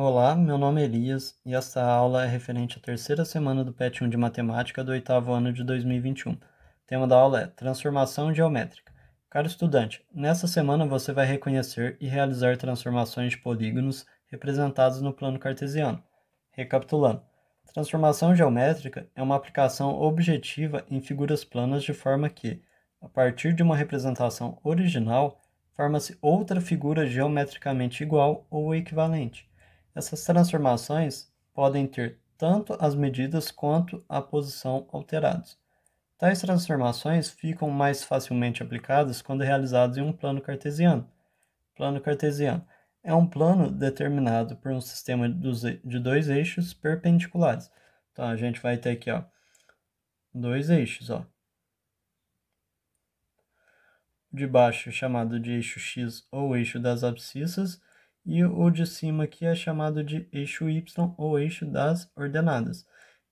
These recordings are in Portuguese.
Olá, meu nome é Elias e esta aula é referente à terceira semana do PET 1 de Matemática do oitavo ano de 2021. O tema da aula é Transformação Geométrica. Caro estudante, nesta semana você vai reconhecer e realizar transformações de polígonos representados no plano cartesiano. Recapitulando, transformação geométrica é uma aplicação objetiva em figuras planas de forma que, a partir de uma representação original, forma-se outra figura geometricamente igual ou equivalente. Essas transformações podem ter tanto as medidas quanto a posição alterados. Tais transformações ficam mais facilmente aplicadas quando realizadas em um plano cartesiano. Plano cartesiano é um plano determinado por um sistema de dois eixos perpendiculares. Então, a gente vai ter aqui, dois eixos, de baixo chamado de eixo X ou eixo das abscissas, e o de cima aqui é chamado de eixo Y ou eixo das ordenadas.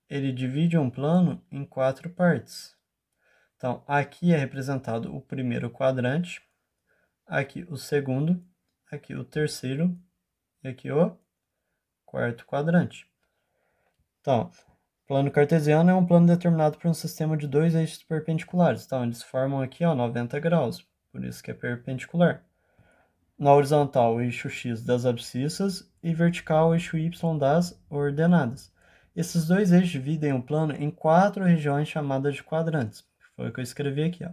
Ele divide um plano em quatro partes. Então, aqui é representado o primeiro quadrante, aqui o segundo, aqui o terceiro e aqui o quarto quadrante. Então, plano cartesiano é um plano determinado por um sistema de dois eixos perpendiculares. Então, eles formam aqui 90 graus, por isso que é perpendicular. Na horizontal, o eixo X das abscissas e vertical, o eixo Y das ordenadas. Esses dois eixos dividem o plano em quatro regiões chamadas de quadrantes. Foi o que eu escrevi aqui.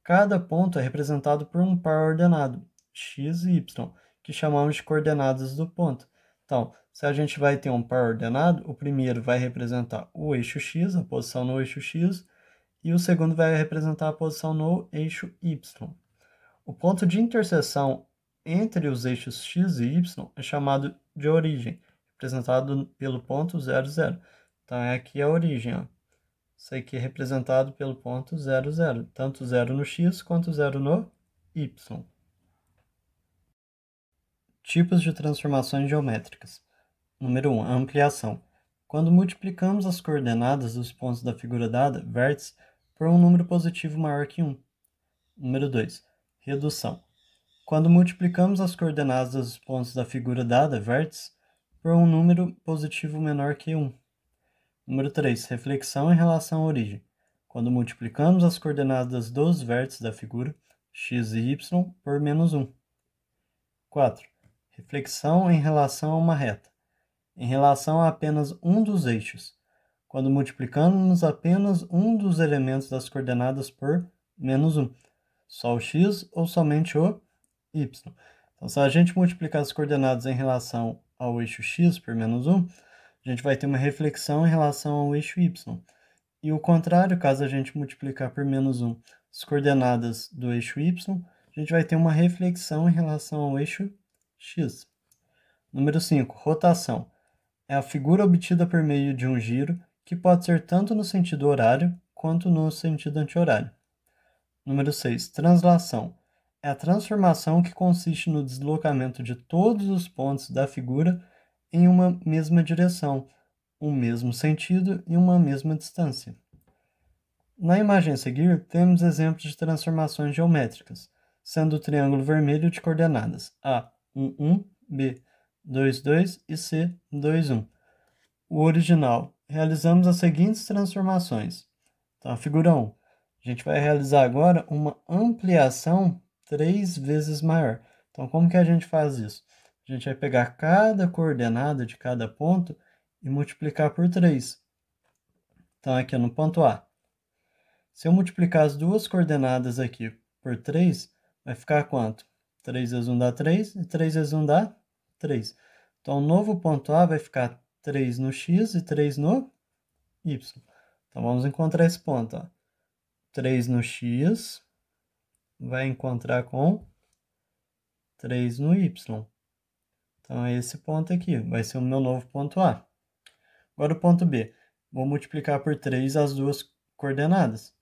Cada ponto é representado por um par ordenado, x e y, que chamamos de coordenadas do ponto. Então, se a gente vai ter um par ordenado, o primeiro vai representar o eixo x, a posição no eixo x, e o segundo vai representar a posição no eixo y. O ponto de interseção entre os eixos x e y é chamado de origem, representado pelo ponto 0, 0. Então, aqui é a origem. Isso aqui é representado pelo ponto 0, 0. Tanto 0 no x quanto 0 no y. Tipos de transformações geométricas. Número 1. Ampliação. Quando multiplicamos as coordenadas dos pontos da figura dada, vértice, por um número positivo maior que 1. Número 2. Redução. Quando multiplicamos as coordenadas dos pontos da figura dada, vértice, por um número positivo menor que 1. Número 3. Reflexão em relação à origem. Quando multiplicamos as coordenadas dos vértices da figura, x e y, por menos 1. 4. Reflexão em relação a uma reta. Em relação a apenas um dos eixos. Quando multiplicamos apenas um dos elementos das coordenadas por menos 1. Só o x ou somente o y. Então, se a gente multiplicar as coordenadas em relação ao eixo x por menos 1, a gente vai ter uma reflexão em relação ao eixo y. E o contrário, caso a gente multiplicar por menos 1 as coordenadas do eixo y, a gente vai ter uma reflexão em relação ao eixo x. Número 5. Rotação. É a figura obtida por meio de um giro, que pode ser tanto no sentido horário quanto no sentido anti-horário. Número 6. Translação. É a transformação que consiste no deslocamento de todos os pontos da figura em uma mesma direção, um mesmo sentido e uma mesma distância. Na imagem a seguir, temos exemplos de transformações geométricas, sendo o triângulo vermelho de coordenadas A, 1, 1, B, 2, 2 e C, 2, 1. O original, realizamos as seguintes transformações. Então, a figura 1. A gente vai realizar agora uma ampliação 3 vezes maior. Então, como que a gente faz isso? A gente vai pegar cada coordenada de cada ponto e multiplicar por 3. Então, aqui no ponto A. Se eu multiplicar as duas coordenadas aqui por 3, vai ficar quanto? 3 vezes 1 dá 3 e 3 vezes 1 dá 3. Então, o novo ponto A vai ficar 3 no x e 3 no y. Então, vamos encontrar esse ponto. 3 no x vai encontrar com 3 no y. Então, é esse ponto aqui, vai ser o meu novo ponto A. Agora o ponto B. Vou multiplicar por 3 as duas coordenadas.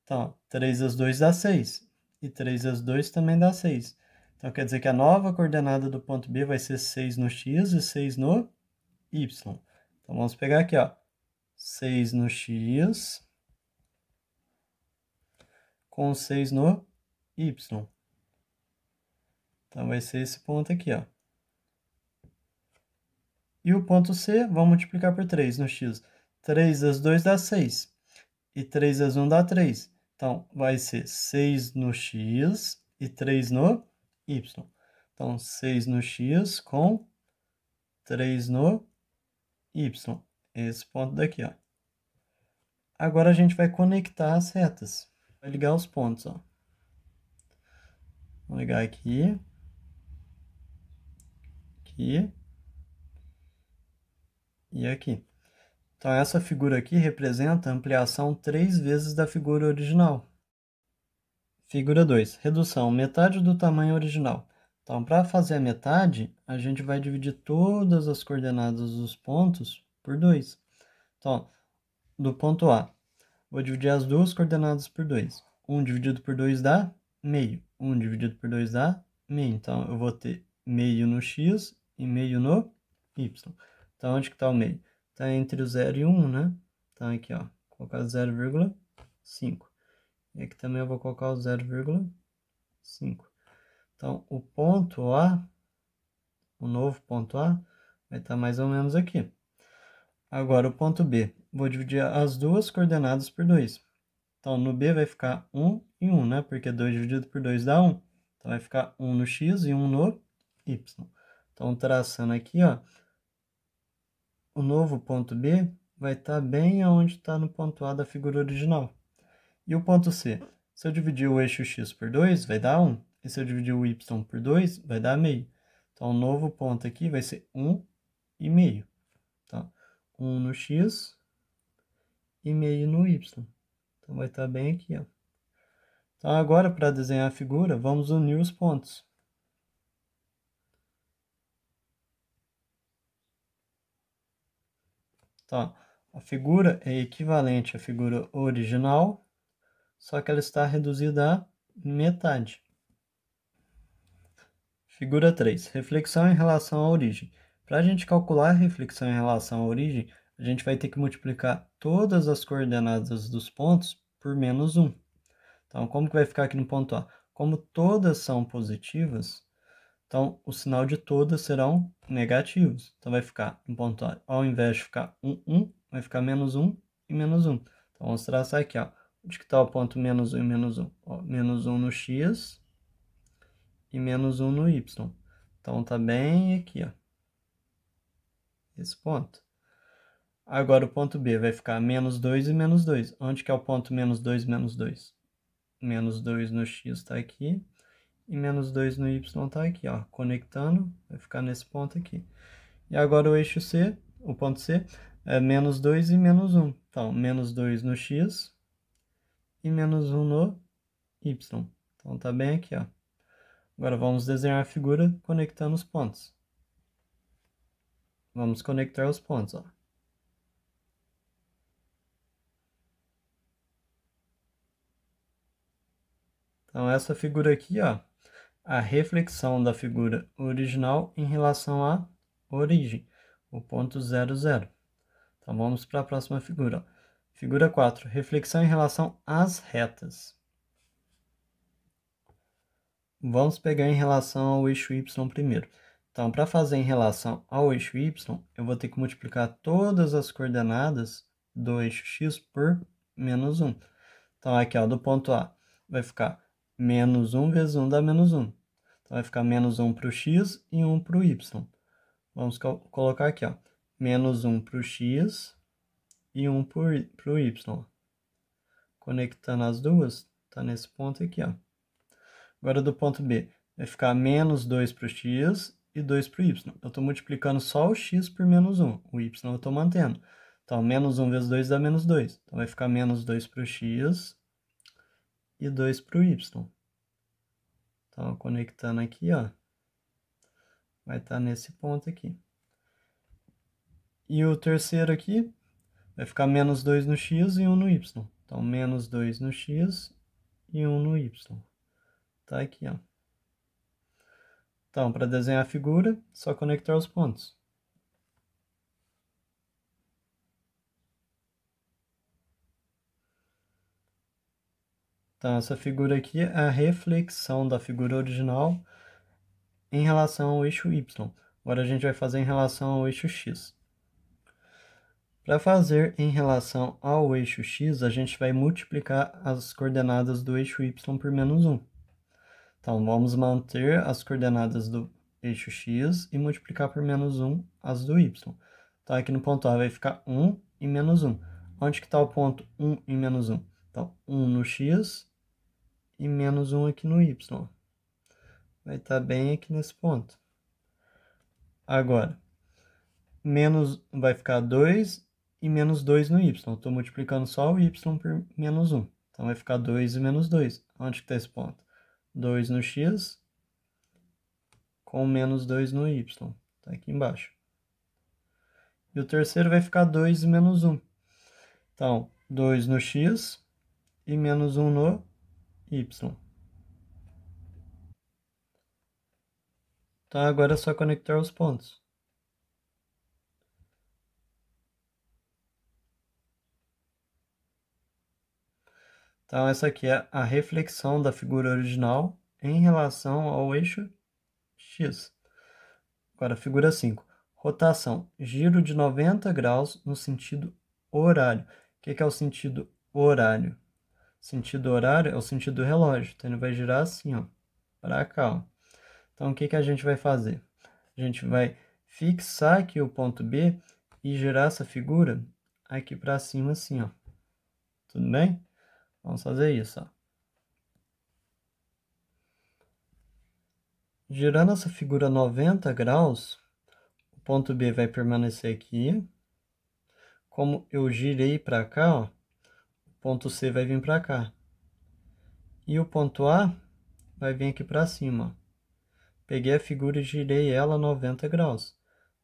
Então, 3 vezes 2 dá 6. E 3 vezes 2 também dá 6. Então, quer dizer que a nova coordenada do ponto B vai ser 6 no x e 6 no y. Então, vamos pegar aqui, 6 no x com 6 no y. Então, vai ser esse ponto aqui, E o ponto C, vamos multiplicar por 3 no x. 3 vezes 2 dá 6. E 3 vezes 1 dá 3. Então, vai ser 6 no x e 3 no y. Então, 6 no x com 3 no y. Esse ponto daqui, ó. Agora a gente vai conectar as retas. Vai ligar os pontos, ó. Vou ligar aqui, aqui e aqui. Então, essa figura aqui representa a ampliação 3 vezes da figura original. Figura 2. Redução, metade do tamanho original. Então, para fazer a metade, a gente vai dividir todas as coordenadas dos pontos por 2. Então, do ponto A, vou dividir as duas coordenadas por 2. 1 dividido por 2 dá meio. 1 dividido por 2 dá meio. Então, eu vou ter meio no x e meio no y. Então, onde que está o meio? Está entre o 0 e o 1, né? Então, aqui, ó, vou colocar 0,5. E aqui também eu vou colocar o 0,5. Então, o ponto A, o novo ponto A, vai estar mais ou menos aqui. Agora, o ponto B, vou dividir as duas coordenadas por 2. Então, no B vai ficar 1 e 1, né? Porque 2 dividido por 2 dá 1. Então, vai ficar 1 no x e 1 no y. Então, traçando aqui, ó, o novo ponto B vai estar bem onde está no ponto A da figura original. E o ponto C? Se eu dividir o eixo x por 2, vai dar 1. E se eu dividir o y por 2, vai dar meio. Então, o novo ponto aqui vai ser 1 e meio. Então, 1 no x e meio no y. Então, vai estar bem aqui, ó. Então, agora, para desenhar a figura, vamos unir os pontos. Então, a figura é equivalente à figura original, só que ela está reduzida à metade. Figura 3. Reflexão em relação à origem. Para a gente calcular a reflexão em relação à origem, a gente vai ter que multiplicar todas as coordenadas dos pontos por menos 1. Então, como que vai ficar aqui no ponto A? Como todas são positivas, então o sinal de todas serão negativos. Então, vai ficar no ponto A, ao invés de ficar 1, 1, vai ficar menos 1 e menos 1. Então, vamos traçar aqui, ó. Onde que está o ponto menos 1 e menos 1? Ó, menos 1 no x e menos 1 no y. Então, tá bem aqui, ó. Esse ponto. Agora, o ponto B vai ficar menos 2 e menos 2. Onde que é o ponto menos 2 e menos 2? Menos 2 no x está aqui. E menos 2 no y está aqui, ó. Conectando, vai ficar nesse ponto aqui. E agora o eixo C, o ponto C, é menos 2 e menos 1. Então, menos 2 no x e menos 1 no y. Então, tá bem aqui, ó. Agora, vamos desenhar a figura conectando os pontos. Vamos conectar os pontos, ó. Então, essa figura aqui, ó, a reflexão da figura original em relação à origem, o ponto 0, 0. Então, vamos para a próxima figura, ó. Figura 4, reflexão em relação às retas. Vamos pegar em relação ao eixo y primeiro. Então, para fazer em relação ao eixo y, eu vou ter que multiplicar todas as coordenadas do eixo x por menos 1. Então, aqui, ó, do ponto A, vai ficar menos 1 vezes 1 dá menos 1. Então, vai ficar menos 1 para o x e 1 para o y. Vamos colocar aqui, ó, menos 1 para o x e 1 para o y. Conectando as duas, tá nesse ponto aqui, ó. Agora, do ponto B, vai ficar menos 2 para o x e 2 para o y. Eu estou multiplicando só o x por menos 1. O y eu estou mantendo. Então, menos 1 vezes 2 dá menos 2. Então, vai ficar menos 2 para o x e 2 para o y. Então, conectando aqui, ó, vai estar nesse ponto aqui. E o terceiro aqui vai ficar menos 2 no x e 1 no y. Então, menos 2 no x e 1 no y. Tá aqui, ó. Então, para desenhar a figura, só conectar os pontos. Então, essa figura aqui é a reflexão da figura original em relação ao eixo y. Agora a gente vai fazer em relação ao eixo x. Para fazer em relação ao eixo x, a gente vai multiplicar as coordenadas do eixo y por menos 1. Então, vamos manter as coordenadas do eixo x e multiplicar por menos 1 as do y. Então, aqui no ponto A vai ficar 1 e menos 1. Onde que está o ponto 1 e menos 1? Então, 1 no x e menos 1 aqui no y. Vai estar bem aqui nesse ponto. Agora, menos vai ficar 2 e menos 2 no y. Estou multiplicando só o y por menos 1. Então, vai ficar 2 e menos 2. Onde que está esse ponto? 2 no x com menos 2 no y. Está aqui embaixo. E o terceiro vai ficar 2 e menos 1. Então, 2 no x e menos 1 no y. Então, agora é só conectar os pontos. Então, essa aqui é a reflexão da figura original em relação ao eixo x. Agora, figura 5. Rotação. Giro de 90 graus no sentido horário. O que é o sentido horário? Sentido horário é o sentido do relógio. Então, ele vai girar assim, ó, para cá, ó. Então, o que a gente vai fazer? A gente vai fixar aqui o ponto B e girar essa figura aqui para cima, assim, ó. Tudo bem? Vamos fazer isso, ó. Girando essa figura 90 graus, o ponto B vai permanecer aqui. Como eu girei para cá, ó, o ponto C vai vir para cá. E o ponto A vai vir aqui para cima, ó. Peguei a figura e girei ela 90 graus.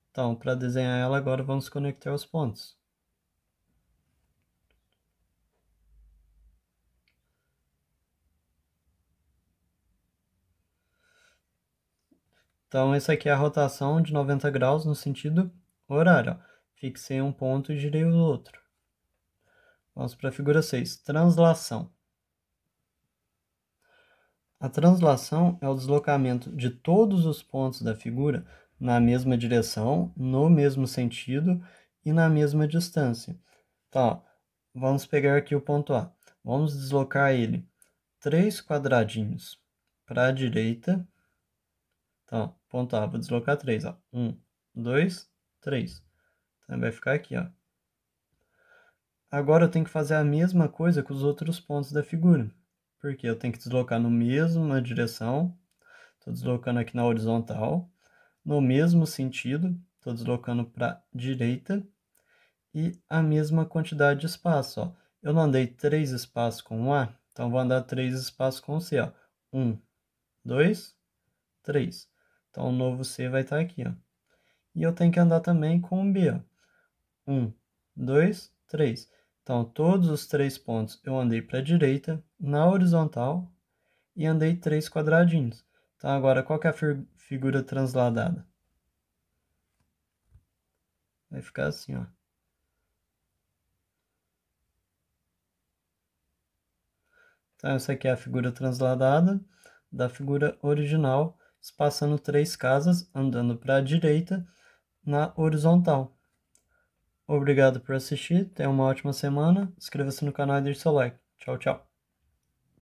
Então, para desenhar ela agora, vamos conectar os pontos. Então, essa aqui é a rotação de 90 graus no sentido horário, ó. Fixei um ponto e girei o outro. Vamos para a figura 6, translação. A translação é o deslocamento de todos os pontos da figura na mesma direção, no mesmo sentido e na mesma distância. Então, ó, vamos pegar aqui o ponto A. Vamos deslocar ele 3 quadradinhos para a direita. Então, ponto A, vou deslocar 3, ó. 1, 2, 3. Então, vai ficar aqui, ó. Agora eu tenho que fazer a mesma coisa com os outros pontos da figura. Porque eu tenho que deslocar na mesma direção. Estou deslocando aqui na horizontal. No mesmo sentido, estou deslocando para a direita. E a mesma quantidade de espaço, ó. Eu não andei 3 espaços com o A, então vou andar 3 espaços com o C, ó. 1, 2, 3. Então o novo C vai estar aqui, ó. E eu tenho que andar também com o B, ó. 1, 2, 3. Então, todos os 3 pontos eu andei para a direita, na horizontal, e andei 3 quadradinhos. Então, agora, qual que é a figura transladada? Vai ficar assim, ó. Então, essa aqui é a figura transladada da figura original, espaçando 3 casas, andando para a direita, na horizontal. Obrigado por assistir, tenha uma ótima semana, inscreva-se no canal e deixe seu like. Tchau, tchau.